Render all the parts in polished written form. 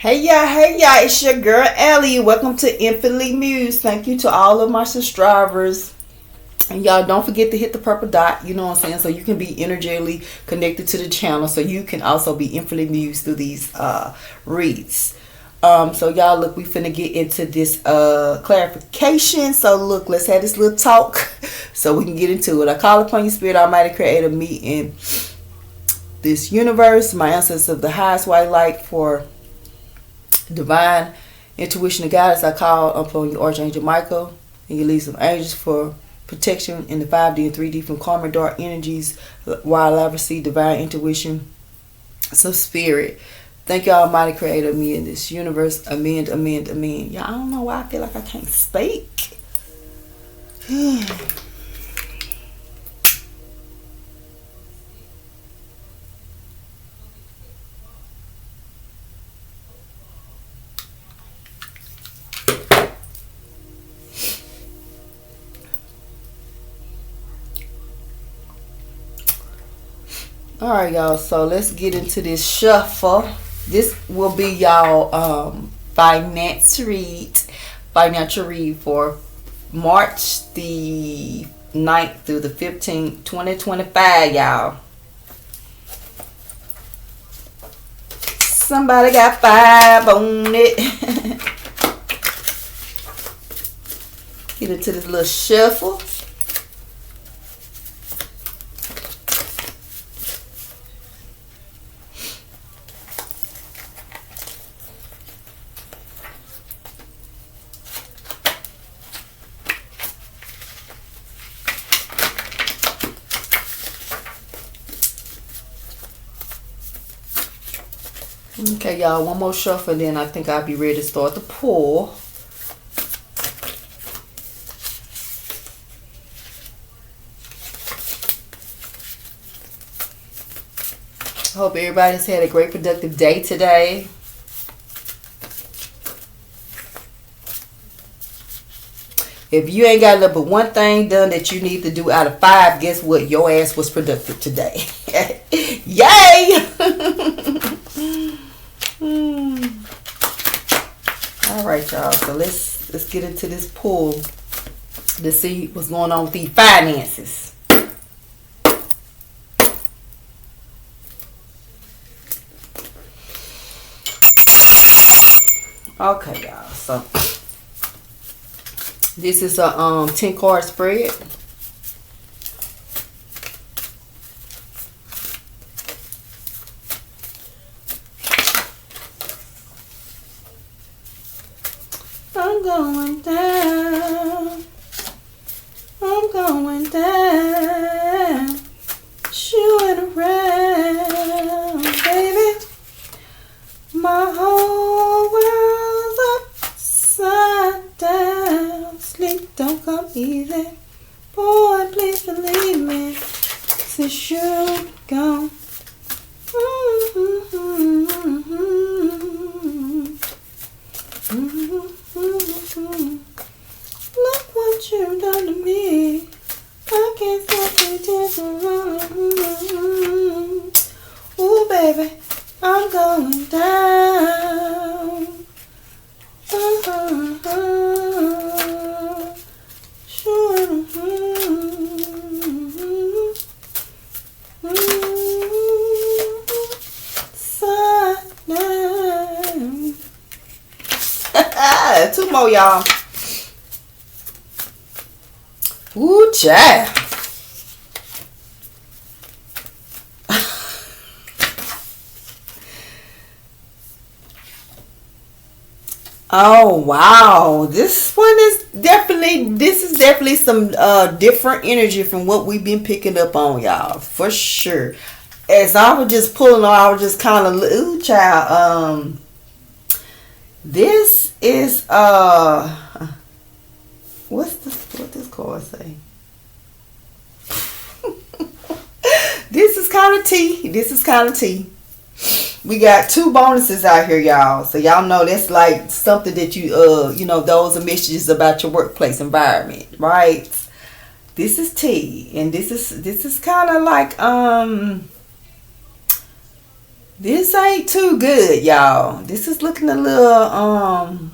Hey y'all, it's your girl Ellie. Welcome to Infinitely Muse. Thank you to all of my subscribers. And y'all don't forget to hit the purple dot, you know what I'm saying, so you can be energetically connected to the channel, so you can also be infinitely mused through these reads. So y'all, look, we finna get into this clarification. So look, let's have this little talk so we can get into it. I call upon your spirit, Almighty Creator, me in this universe, my ancestors of the highest white light, for divine intuition and guidance. I call upon your Archangel Michael and your legions of angels for protection in the 5D and 3D from karmic dark energies, while I receive divine intuition, some spirit. Thank you, Almighty Creator, me in this universe. Amen, amen, amen. Y'all, I don't know why I feel like I can't speak. Alright, y'all, so let's get into this shuffle. This will be y'all financial read for March the 9th through the 15th, 2025, y'all. Somebody got 5 on it. Get into this little shuffle. Okay, y'all, one more shuffle, then I think I'll be ready to start the pull. Hope everybody's had a great productive day today. If you ain't got but one thing done that you need to do out of 5, guess what? Your ass was productive today. Yay! All right, y'all. So let's get into this pull to see what's going on with these finances. Okay, y'all. So this is a 10-card spread. I'm going down. I'm going down. Shooing around, baby. My whole world's upside down. Sleep don't come easy. Boy, please believe me. Since you're gone. Look what you've done to me. I can't stop it. Ooh, baby, I'm going down. Sure. Side down. 2 more, y'all. Ooh, child. Oh wow, this is definitely some different energy from what we've been picking up on, y'all, for sure. As I was just pulling on, I was just kind of, ooh, child. This is what this card say? This is kind of tea. We got 2 bonuses out here, y'all. So y'all know that's like something that you know, those are messages about your workplace environment, right? This is tea, and this is kind of like This ain't too good, y'all. This is looking a little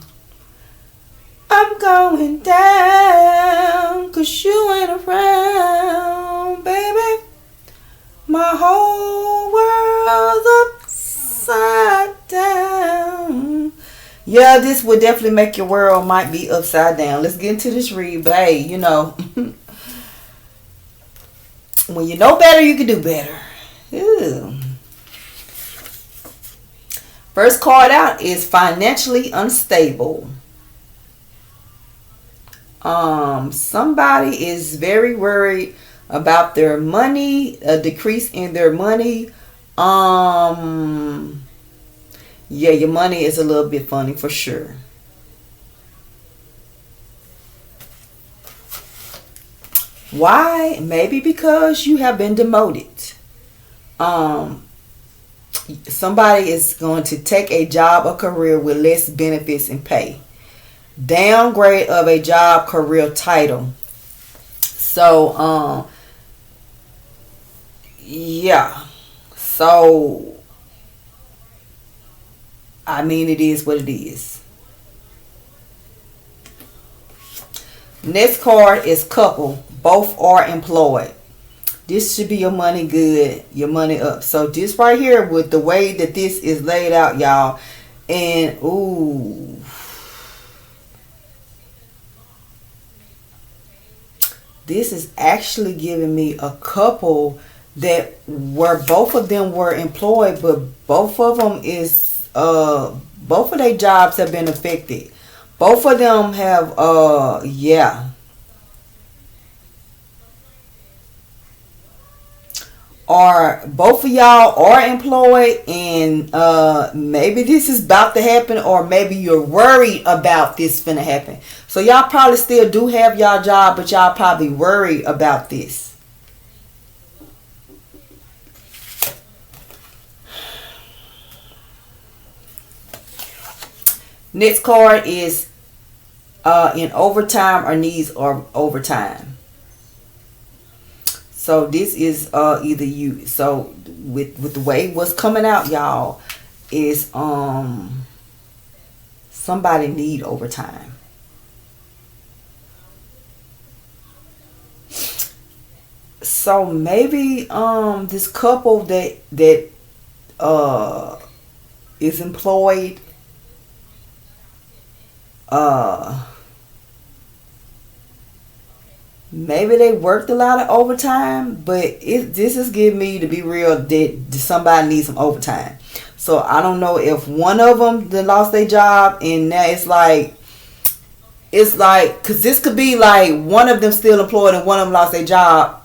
I'm going down 'cause you ain't around, baby. My whole world's upside down. Yeah, this would definitely make your world might be upside down. Let's get into this read. But hey, when you know better, you can do better. Ew. First card out is financially unstable. Somebody is very worried about their money, a decrease in their money. Yeah, your money is a little bit funny for sure. Why? Maybe because you have been demoted. Um, Somebody is going to take a job or career with less benefits and pay. Downgrade of a job, career, title. So, yeah. So, I mean, it is what it is. Next card is couple. Both are employed. This should be your money good, your money up. So this right here, with the way that this is laid out, y'all, and ooh, this is actually giving me a couple that where both of them were employed, but both of them is both of their jobs have been affected. Both of them have yeah. Or both of y'all are employed, and maybe this is about to happen, or maybe you're worried about this finna happen. So y'all probably still do have y'all job, but y'all probably worried about this. Next card is in overtime or needs or overtime. So this is either you. So with the way what's coming out, y'all, is somebody need overtime. So maybe this couple that is employed maybe they worked a lot of overtime, but this is giving me, to be real, that somebody needs some overtime. So I don't know if one of them that lost their job, and now it's like, because this could be like one of them still employed and one of them lost their job,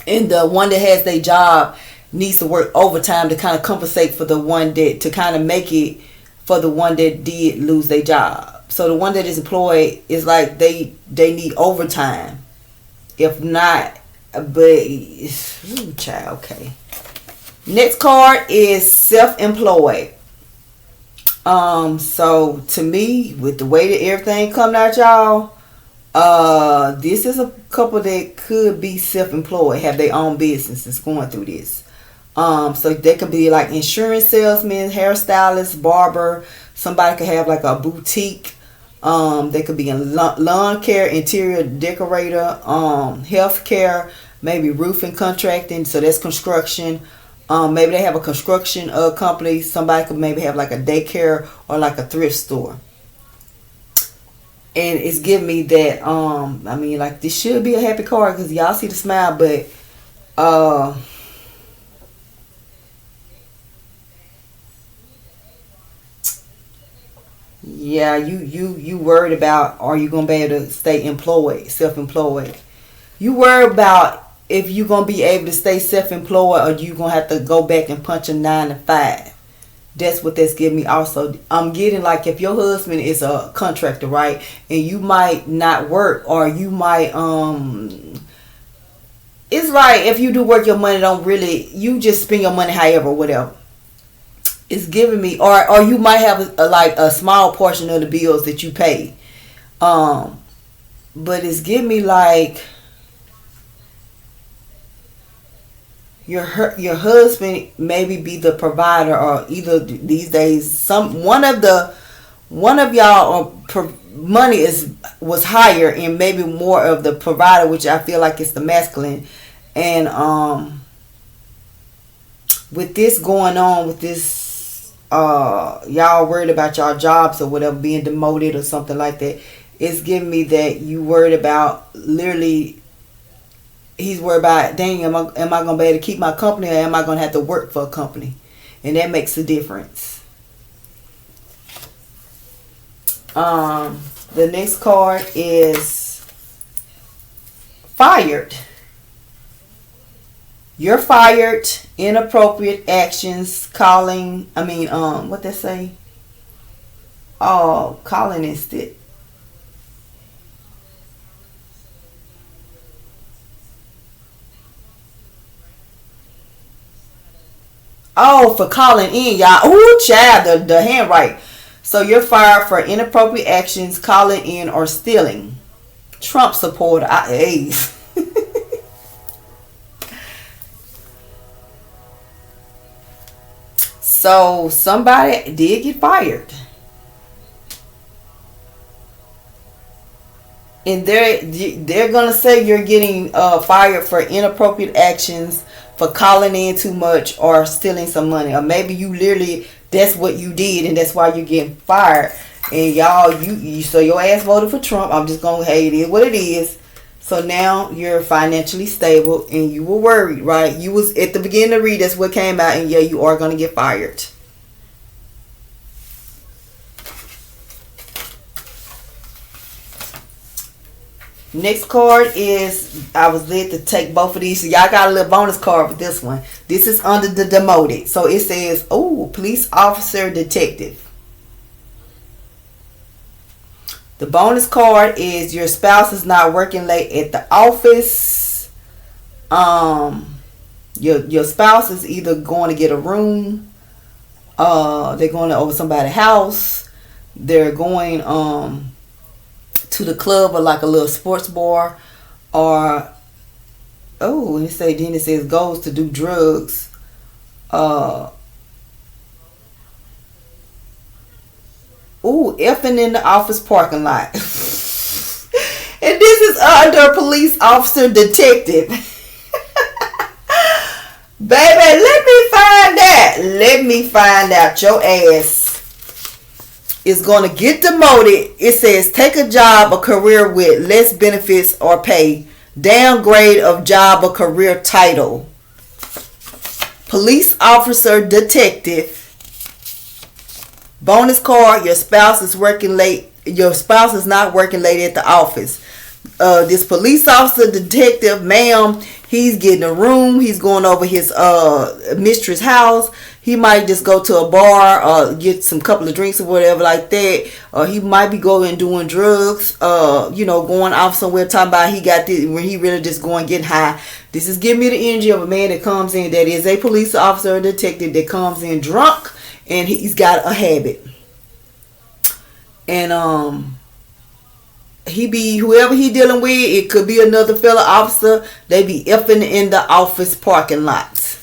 and the one that has their job needs to work overtime to kind of compensate for the one that, to kind of make it for the one that did lose their job. So the one that is employed is like they need overtime. If not, but ooh, child, okay. Next card is self-employed. So to me, with the way that everything coming out, y'all, this is a couple that could be self-employed, have their own businesses going through this. So they could be like insurance salesman, hairstylist, barber. Somebody could have like a boutique. They could be in lawn care, interior decorator, health care, maybe roofing contracting. So that's construction. Maybe they have a construction company. Somebody could maybe have like a daycare or like a thrift store. And it's giving me that, I mean, like, this should be a happy card because y'all see the smile, but yeah, you worried about, are you gonna be able to stay employed, self-employed? You worry about if you're gonna be able to stay self-employed, or you gonna have to go back and punch a 9 to 5. That's what that's giving me. Also, I'm getting like, if your husband is a contractor, right, and you might not work, or you might it's like if you do work, your money don't really, you just spend your money however, whatever. It's giving me, or you might have like a small portion of the bills that you pay, but it's giving me like, your husband maybe be the provider, or either these days one of y'all money was higher and maybe more of the provider, which I feel like it's the masculine. And with this going on, with this y'all worried about y'all jobs or whatever, being demoted or something like that, it's giving me that you worried about, literally, he's worried about, dang, am I gonna be able to keep my company, or am I gonna have to work for a company? And that makes a difference. The next card is fired. You're fired. Inappropriate actions. What they say? Oh, calling instead. Oh, for calling in, y'all. Ooh, child, the handwriting. So you're fired for inappropriate actions, calling in, or stealing. Trump supporter. Hey. So somebody did get fired. And they're gonna say you're getting fired for inappropriate actions, for calling in too much, or stealing some money, or maybe you literally, that's what you did and that's why you're getting fired. And y'all, so your ass voted for Trump. I'm just gonna, hey, it is what it is. So now you're financially stable, and you were worried, right? You was at the beginning of the read, that's what came out, and yeah, you are gonna get fired. Next card is, I was led to take both of these. So y'all got a little bonus card with this one. This is under the demoted. So it says, oh, police officer, detective. The bonus card is your spouse is not working late at the office. Your spouse is either going to get a room, they're going over somebody's house, they're going to the club, or like a little sports bar, or then it says goes to do drugs. Effing in the office parking lot. And this is under police officer, detective. Baby, let me find out your ass is going to get demoted. It says take a job or career with less benefits or pay. Downgrade of job or career title. Police officer, detective. Bonus card, your spouse is working late. Your spouse is not working late at the office. This police officer, detective, ma'am, he's getting a room. He's going over his mistress' house. He might just go to a bar or get some couple of drinks or whatever like that. Or he might be going and doing drugs. Going off somewhere talking about he got this, when he really just going getting high. This is giving me the energy of a man that comes in, that is a police officer or detective, that comes in drunk and he's got a habit. And whoever he dealing with, it could be another fellow officer. They be effing in the office parking lots.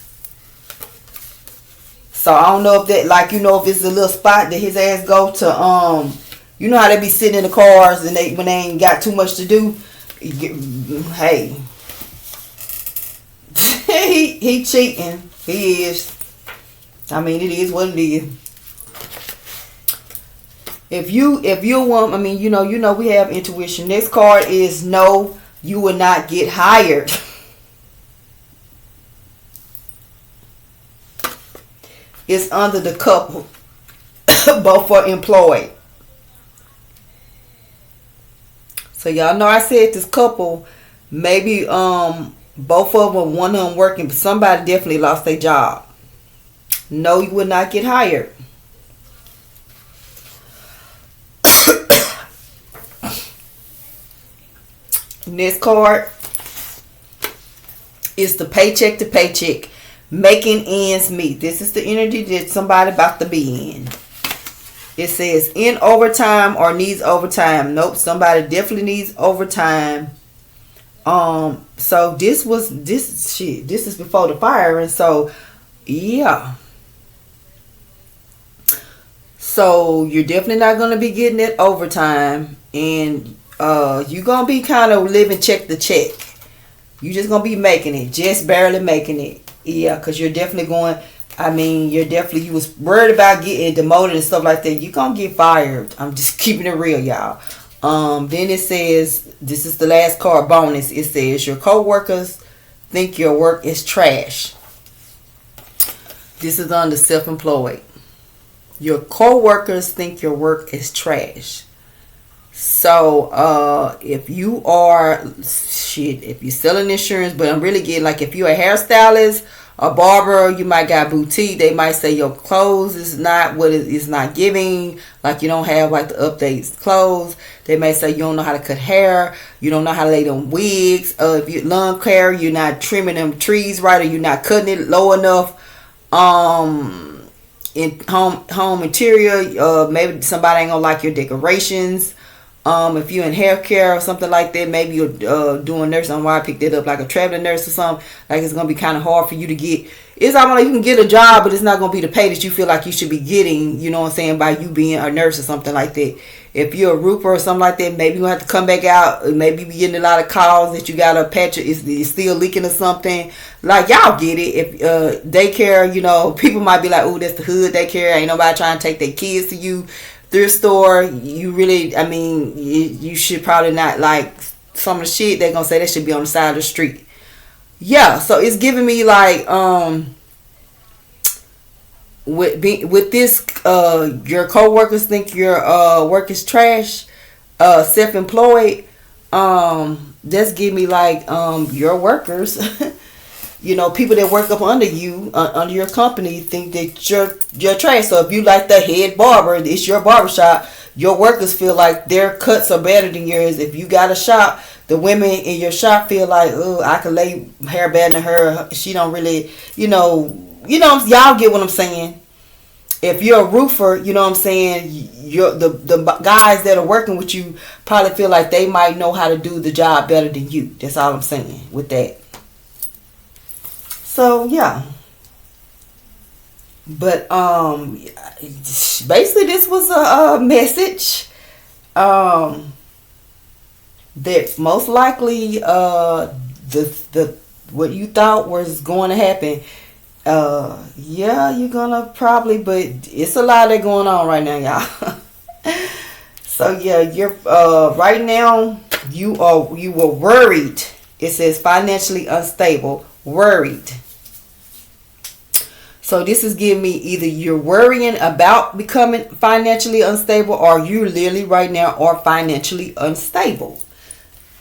So I don't know if that, if it's a little spot that his ass go to, how they be sitting in the cars and when they ain't got too much to do. Hey, he cheating. He is. It is what it is. If you want, we have intuition. Next card is no, you will not get hired. It's under the couple. Both are employed. So y'all know I said this couple, maybe both of them, one of them working, but somebody definitely lost their job. No, you will not get hired. Next card is the paycheck to paycheck, making ends meet. This is the energy that somebody about to be in. It says in overtime or needs overtime. Nope, somebody definitely needs overtime. So this is before the fire, and so yeah. So you're definitely not gonna be getting it overtime, and you're gonna be kind of living check to check. You just gonna be making it, just barely making it. Yeah, cause you're definitely going. I mean, you was worried about getting demoted and stuff like that. You gonna get fired. I'm just keeping it real, y'all. Then it says, this is the last card bonus. It says your coworkers think your work is trash. This is under self-employed. Your coworkers think your work is trash. So if you are if you're selling insurance, but I'm really getting like if you're a hairstylist, a barber, you might got boutique, they might say your clothes is not what it is, not giving, like you don't have like the updates clothes. They may say you don't know how to cut hair, you don't know how to lay them wigs, if you lawn care, you're not trimming them trees right, or you're not cutting it low enough. In home interior, maybe somebody ain't gonna like your decorations. If you're in healthcare or something like that, maybe you're doing nursing. I don't know why I picked it up, like a traveling nurse or something. Like it's gonna be kind of hard for you to get. It's almost like you can get a job, but it's not gonna be the pay that you feel like you should be getting. You know what I'm saying, by you being a nurse or something like that. If you're a roofer or something like that, maybe you have to come back out. Maybe you be getting a lot of calls that you got a patch is still leaking or something. Like y'all get it. If daycare, you know, people might be like, "Oh, that's the hood daycare. Ain't nobody trying to take their kids to you." Thrift store, you really, I mean, you should probably not, like some of the shit they're gonna say that should be on the side of the street. Yeah, so it's giving me like with this your coworkers think your work is trash, self-employed, that's giving me like your workers you know, people that work up under you, under your company, think that you're trash. So if you like the head barber, it's your barbershop, your workers feel like their cuts are better than yours. If you got a shop, the women in your shop feel like, oh, I can lay hair better than her. She don't really, y'all get what I'm saying. If you're a roofer, you know what I'm saying, the guys that are working with you probably feel like they might know how to do the job better than you. That's all I'm saying with that. So yeah, but basically this was a message that most likely the what you thought was going to happen, yeah, you're gonna probably, but it's a lot that going on right now, y'all. So yeah, you're right now you were worried. It says financially unstable, worried. So this is giving me either you're worrying about becoming financially unstable, or you literally right now are financially unstable.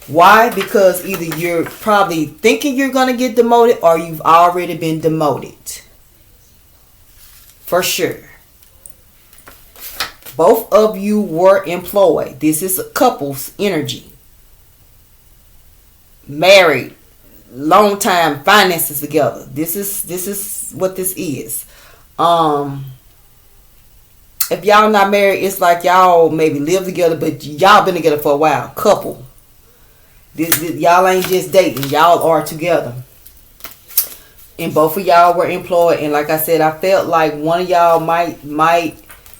Why? Because either you're probably thinking you're going to get demoted, or you've already been demoted. For sure. Both of you were employed. This is a couple's energy. Married. Long time, finances together. This is what this is. If y'all not married, it's like y'all maybe live together, but y'all been together for a while. Couple. This y'all ain't just dating. Y'all are together. And both of y'all were employed. And like I said, I felt like one of y'all might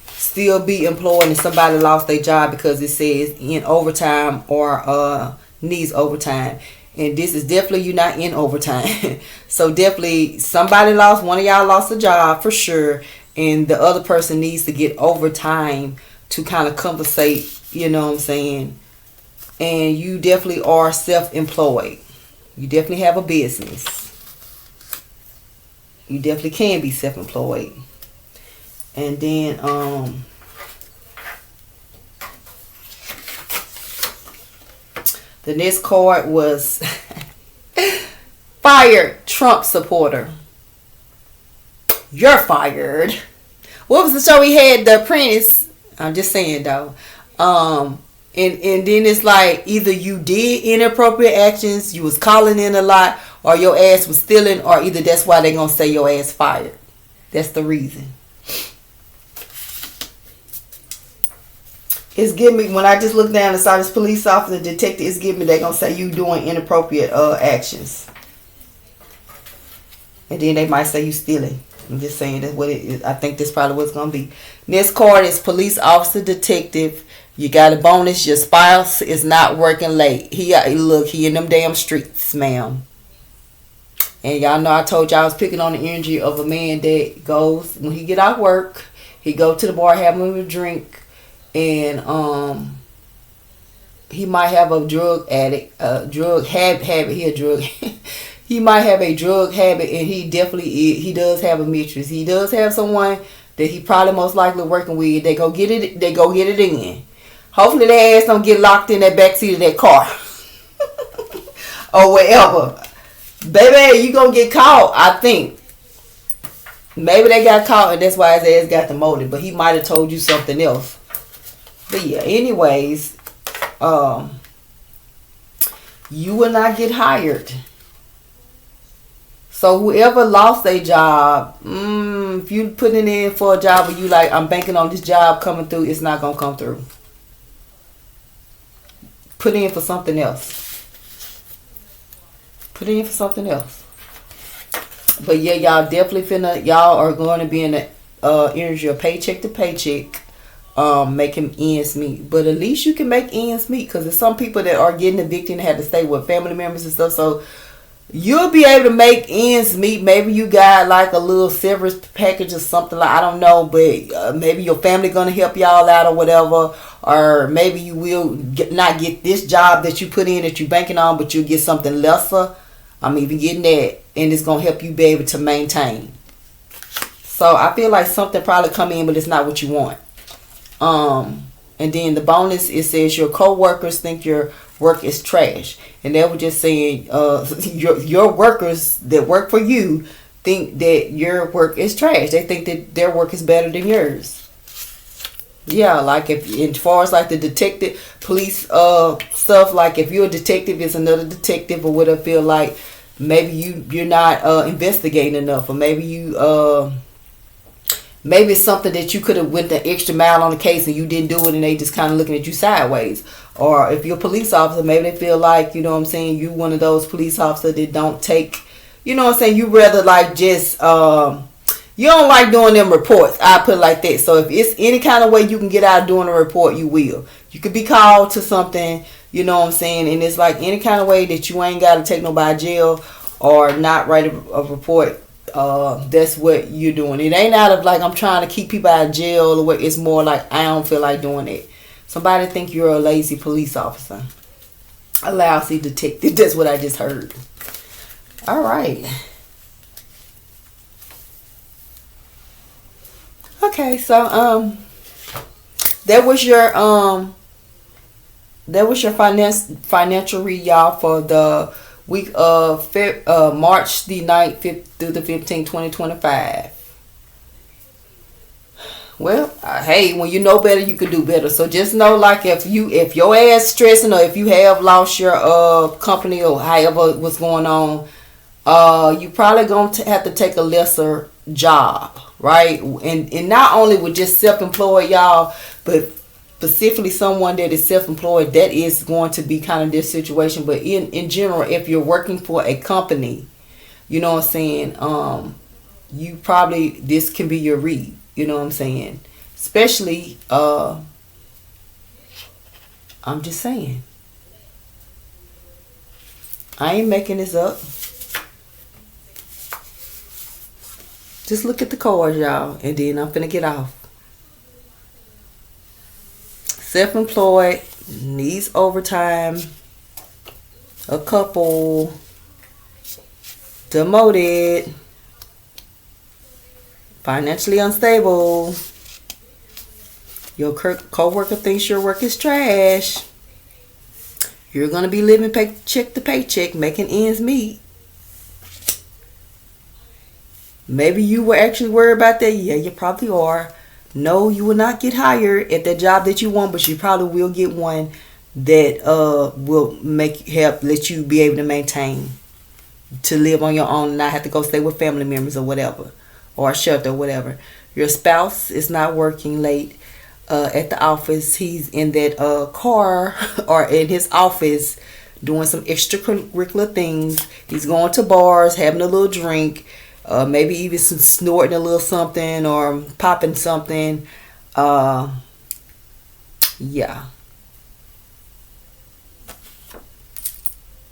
still be employed, and somebody lost their job because it says in overtime or needs overtime. And this is definitely you not in overtime. So definitely one of y'all lost a job for sure. And the other person needs to get overtime to kind of compensate, you know what I'm saying? And you definitely are self-employed. You definitely have a business. You definitely can be self-employed. And then the next card was fired Trump supporter. You're fired. What was the show he had? The Apprentice. I'm just saying though. And then it's like either you did inappropriate actions, you was calling in a lot, or your ass was stealing, or either that's why they gonna say your ass fired. That's the reason. It's giving me, when I just look down and saw this police officer, detective, it's giving me, they're going to say you doing inappropriate actions. And then they might say you stealing. I'm just saying that's what it is. I think that's probably what it's going to be. Next card is police officer, detective. You got a bonus. Your spouse is not working late. He in them damn streets, ma'am. And y'all know I told y'all I was picking on the energy of a man that goes, when he get out of work, he go to the bar, have him a drink, and he might have a drug addict, drug habit. He a drug. He might have a drug habit, and he does have a mistress. He does have someone that he probably most likely working with. They go get it. They go get it in. Hopefully, their ass don't get locked in that backseat of that car or wherever. Baby, you gonna get caught. I think maybe they got caught, and that's why his ass got demoted. But he might have told you something else. But yeah, anyways, you will not get hired. So whoever lost their job, if you putting in for a job and you like, I'm banking on this job coming through, it's not gonna come through. Put in for something else. Put in for something else. But yeah, y'all definitely y'all are going to be in the energy of paycheck to paycheck, making ends meet. But at least you can make ends meet, because there's some people that are getting evicted and have to stay with family members and stuff. So you'll be able to make ends meet. Maybe you got like a little severance package or something, like, I don't know, but maybe your family gonna help y'all out or whatever. Or maybe you will not get this job that you put in that you banking on, but you'll get something lesser. I'm even getting that, and it's gonna help you be able to maintain. So I feel like something probably come in, but it's not what you want. And then the bonus, it says your co-workers think your work is trash, and they were just saying your workers that work for you think that your work is trash. They think that their work is better than yours. Yeah, like if as far as like the detective police stuff, like if you're a detective, it's another detective or whatever. Feel like maybe you're not investigating enough, or maybe maybe it's something that you could have went the extra mile on the case and you didn't do it, and they just kind of looking at you sideways. Or if you're a police officer, maybe they feel like, you know what I'm saying, you one of those police officers that don't take, you know what I'm saying, you rather like just you don't like doing them reports. I put it like that. So if it's any kind of way you can get out of doing a report, you will. You could be called to something, you know what I'm saying, and it's like any kind of way that you ain't got to take nobody to jail or not write a report. That's what you're doing. It ain't out of like I'm trying to keep people out of jail or what. It's more like I don't feel like doing it. Somebody think you're a lazy police officer, a lousy detective. That's what I just heard. All right. Okay, so that was your financial read, y'all, for the week of March the 9th through the 15th, 2025. Well, hey, when you know better, you can do better. So just know, like, if your ass stressing, or if you have lost your company or however what's going on, you probably gonna have to take a lesser job, right? And not only with just self-employed, y'all, but specifically someone that is self-employed, that is going to be kind of this situation. But in general, if you're working for a company, you know what I'm saying, you probably, this can be your read, you know what I'm saying, especially I'm just saying, I ain't making this up. Just look at the cards, y'all, and then I'm finna get off. Self-employed, needs overtime, a couple, demoted, financially unstable, your co-worker thinks your work is trash, you're going to be living paycheck to paycheck, making ends meet. Maybe you were actually worried about that. Yeah, you probably are. No, you will not get hired at the job that you want, but you probably will get one that will let you be able to maintain, to live on your own and not have to go stay with family members or whatever, or a shelter or whatever. Your spouse is not working late. at the office. He's in that car or in his office doing some extracurricular things. He's going to bars, having a little drink, maybe even some snorting a little something or popping something. Yeah.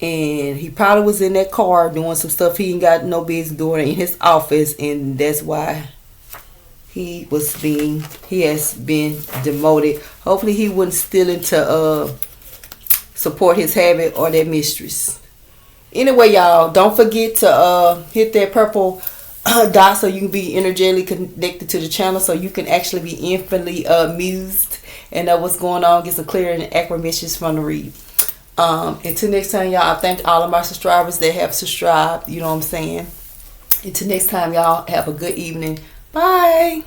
And he probably was in that car doing some stuff he ain't got no business doing in his office, and that's why he has been demoted. Hopefully he wouldn't steal into support his habit or that mistress. Anyway, y'all, don't forget to hit that purple dot so you can be energetically connected to the channel, so you can actually be infinitely amused and know what's going on, get some clear and accurate messages from the read. Until next time, y'all, I thank all of my subscribers that have subscribed. You know what I'm saying? Until next time, y'all, have a good evening. Bye.